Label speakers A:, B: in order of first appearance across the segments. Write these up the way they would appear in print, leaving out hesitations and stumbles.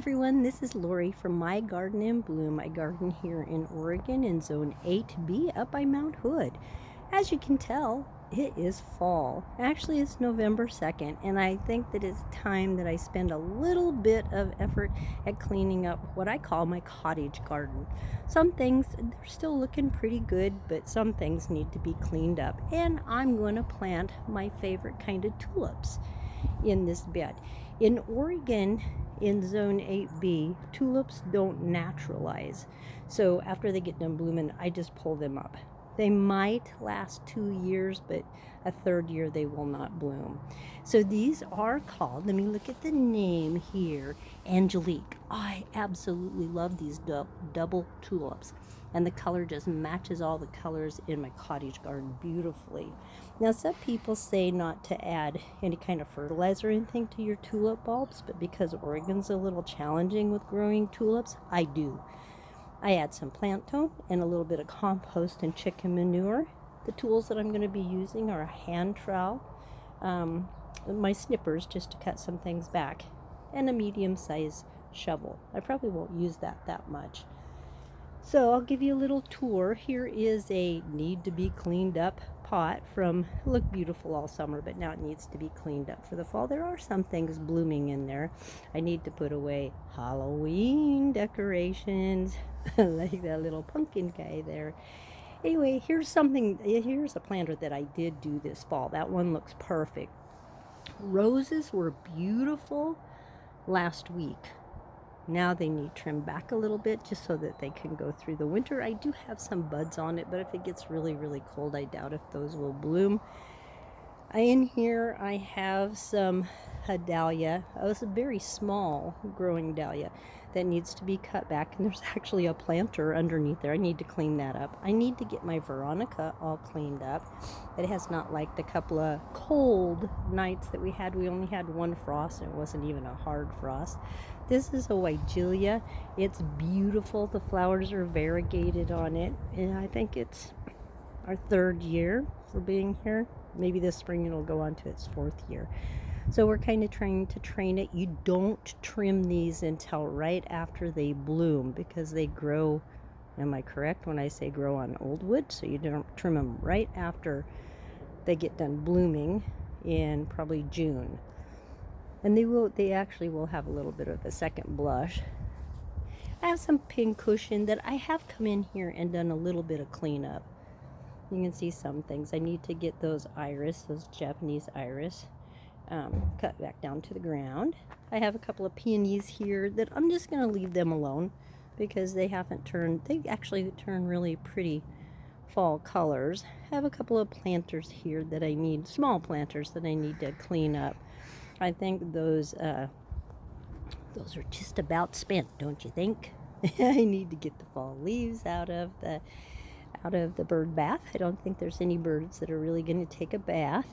A: everyone, this is Lori from My Garden in Bloom. I garden here in Oregon in Zone 8B up by Mount Hood. As you can tell, it is fall. Actually, it's November 2nd, and I think that it's time that I spend a little bit of effort at cleaning up what I call my cottage garden. Some things, they're still looking pretty good, but some things need to be cleaned up. And I'm going to plant my favorite kind of tulips in this bed. In Oregon, in Zone 8B, tulips don't naturalize. So after they get done blooming, I just pull them up. They might last 2 years, but a third year they will not bloom. So these are called, let me look at the name here, Angelique. I absolutely love these double tulips. And the color just matches all the colors in my cottage garden beautifully. Now, some people say not to add any kind of fertilizer or anything to your tulip bulbs, but because Oregon's a little challenging with growing tulips, I do. I add some plant tone and a little bit of compost and chicken manure. The tools that I'm going to be using are a hand trowel, my snippers just to cut some things back, and a medium-sized shovel. I probably won't use that much. So I'll give you a little tour. Here is a need to be cleaned up pot from, looked beautiful all summer, but now it needs to be cleaned up for the fall. There are some things blooming in there. I need to put away Halloween decorations, like that little pumpkin guy there. Anyway, here's a planter that I did do this fall. That one looks perfect. Roses were beautiful last week. Now they need trimmed back a little bit just so that they can go through the winter. I do have some buds on it, but if it gets really, really cold, I doubt if those will bloom. In here, I have some dahlia. Oh, it's a very small growing dahlia that needs to be cut back, and there's actually a planter underneath there. I need to clean that up. I need to get my Veronica all cleaned up. It has not liked a couple of cold nights that we had. We only had one frost, and it wasn't even a hard frost. This is a Wigelia. It's beautiful. The flowers are variegated on it, and I think it's our 3rd year for being here. Maybe this spring it'll go on to its 4th year. So we're kind of trying to train it. You don't trim these until right after they bloom because they grow, am I correct when I say grow on old wood? So you don't trim them right after they get done blooming in probably June. And they actually will have a little bit of a second blush. I have some pincushion that I have come in here and done a little bit of cleanup. You can see some things. I need to get those Japanese iris, cut back down to the ground. I have a couple of peonies here that I'm just going to leave them alone because they actually turn really pretty fall colors. I have a couple of planters here that I need, small planters that I need to clean up. I think those are just about spent, don't you think? I need to get the fall leaves out of the bird bath. I don't think there's any birds that are really going to take a bath.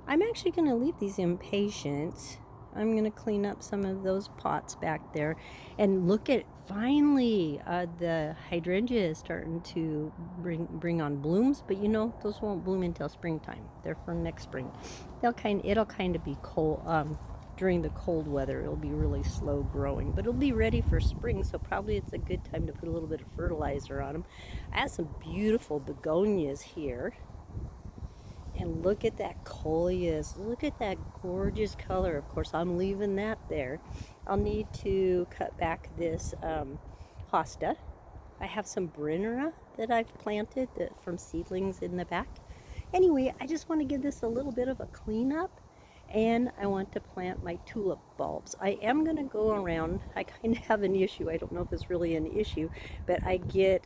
A: I'm actually going to leave these in patience. I'm going to clean up some of those pots back there. And look at, finally, the hydrangea is starting to bring on blooms. But you know, those won't bloom until springtime. They're for next spring. It'll kind of be cold. During the cold weather, it'll be really slow growing, but it'll be ready for spring, so probably it's a good time to put a little bit of fertilizer on them. I have some beautiful begonias here, and look at that coleus. Look at that gorgeous color. Of course, I'm leaving that there. I'll need to cut back this hosta. I have some Brennera that I've planted from seedlings in the back. Anyway, I just want to give this a little bit of a cleanup. And I want to plant my tulip bulbs. I am going to go around. I kind of have an issue. I don't know if it's really an issue, but I get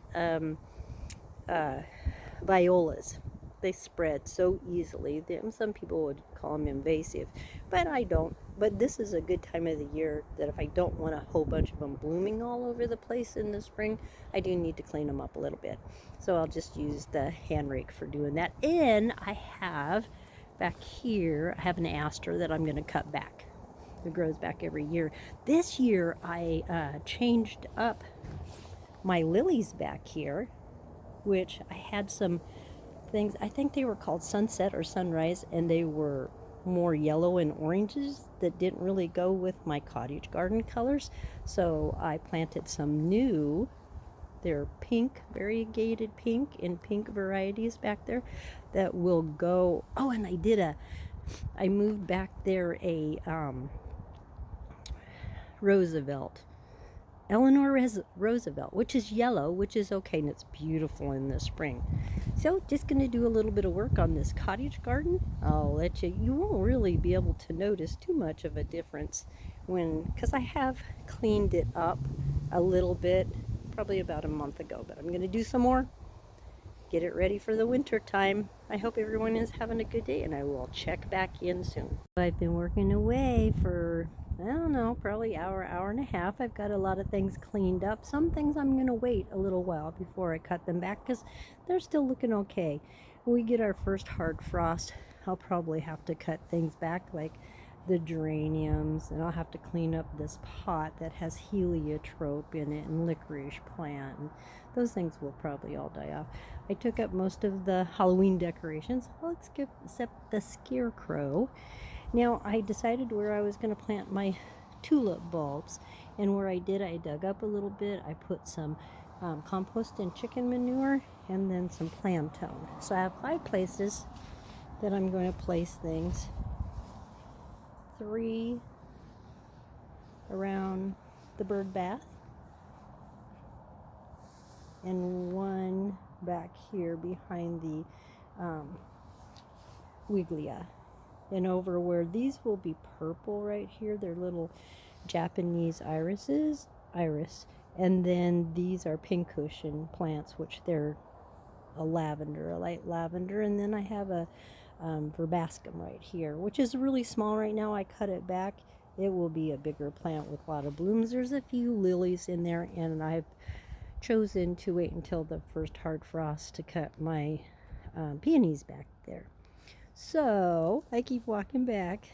A: violas. They spread so easily. Some people would call them invasive, but I don't. But this is a good time of the year that if I don't want a whole bunch of them blooming all over the place in the spring, I do need to clean them up a little bit. So I'll just use the hand rake for doing that. And I have back here, I have an aster that I'm going to cut back. It grows back every year. This year, I changed up my lilies back here, which I had some things, I think they were called sunset or sunrise, and they were more yellow and oranges that didn't really go with my cottage garden colors. So I planted some new, they're pink, variegated pink and pink varieties back there that will go. Oh, and I moved back there a Roosevelt. Eleanor Roosevelt, which is yellow, which is okay, and it's beautiful in the spring. So just going to do a little bit of work on this cottage garden. I'll let you won't really be able to notice too much of a difference because I have cleaned it up a little bit, probably about a month ago, but I'm going to do some more, get it ready for the winter time. I hope everyone is having a good day, and I will check back in soon. I've been working away for, I don't know, probably hour and a half. I've got a lot of things cleaned up. Some things I'm going to wait a little while before I cut them back because they're still looking okay. When we get our first hard frost, I'll probably have to cut things back, like the geraniums, and I'll have to clean up this pot that has heliotrope in it and licorice plant, and those things will probably all die off. I took up most of the Halloween decorations, except the scarecrow. Now I decided where I was going to plant my tulip bulbs, and where I dug up a little bit. I put some compost and chicken manure, and then some plantain. So I have 5 places that I'm going to place things. 3 around the bird bath, and 1 back here behind the Wiglia. And over where these will be purple right here, they're little Japanese iris. And then these are pincushion plants, which they're a light lavender. And then I have a verbascum right here, which is really small right now. I cut it back. It will be a bigger plant with a lot of blooms. There's a few lilies in there, and I've chosen to wait until the first hard frost to cut my peonies back there. So I keep walking back.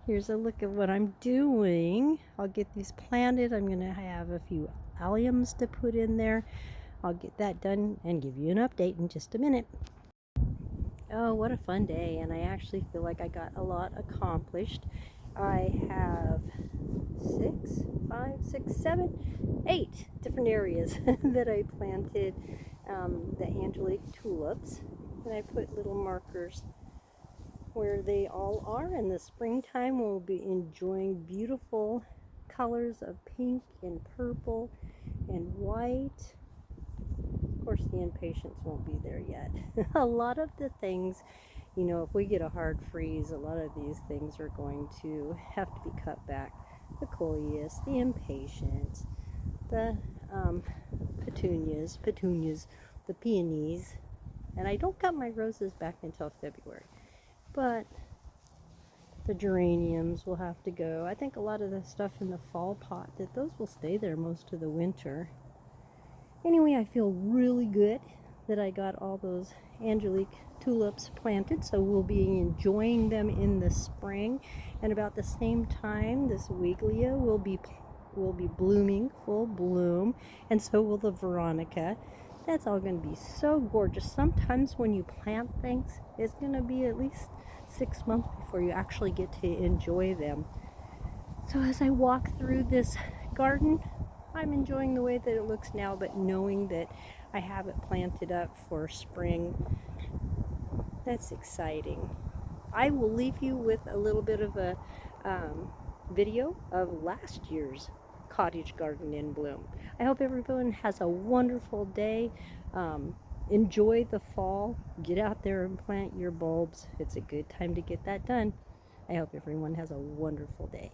A: Here's a look at what I'm doing. I'll get these planted. I'm going to have a few alliums to put in there. I'll get that done and give you an update in just a minute. Oh, what a fun day, and I actually feel like I got a lot accomplished. I have 6, 5, 6, 7, 8 different areas that I planted the Angelique tulips, and I put little markers where they all are. In the springtime, we'll be enjoying beautiful colors of pink and purple and white. Of course, the impatiens won't be there yet. A lot of the things, if we get a hard freeze, a lot of these things are going to have to be cut back. The coleus, the impatiens, the petunias, the peonies, and I don't cut my roses back until February. But the geraniums will have to go. I think a lot of the stuff in the fall pot, those will stay there most of the winter. Anyway, I feel really good that I got all those Angelique tulips planted, so we'll be enjoying them in the spring. And about the same time, this Wiglia will be blooming, full bloom, and so will the Veronica. That's all going to be so gorgeous. Sometimes when you plant things, it's going to be at least 6 months before you actually get to enjoy them. So as I walk through this garden, I'm enjoying the way that it looks now, but knowing that I have it planted up for spring, that's exciting. I will leave you with a little bit of a video of last year's cottage garden in bloom. I hope everyone has a wonderful day. Enjoy the fall. Get out there and plant your bulbs. It's a good time to get that done. I hope everyone has a wonderful day.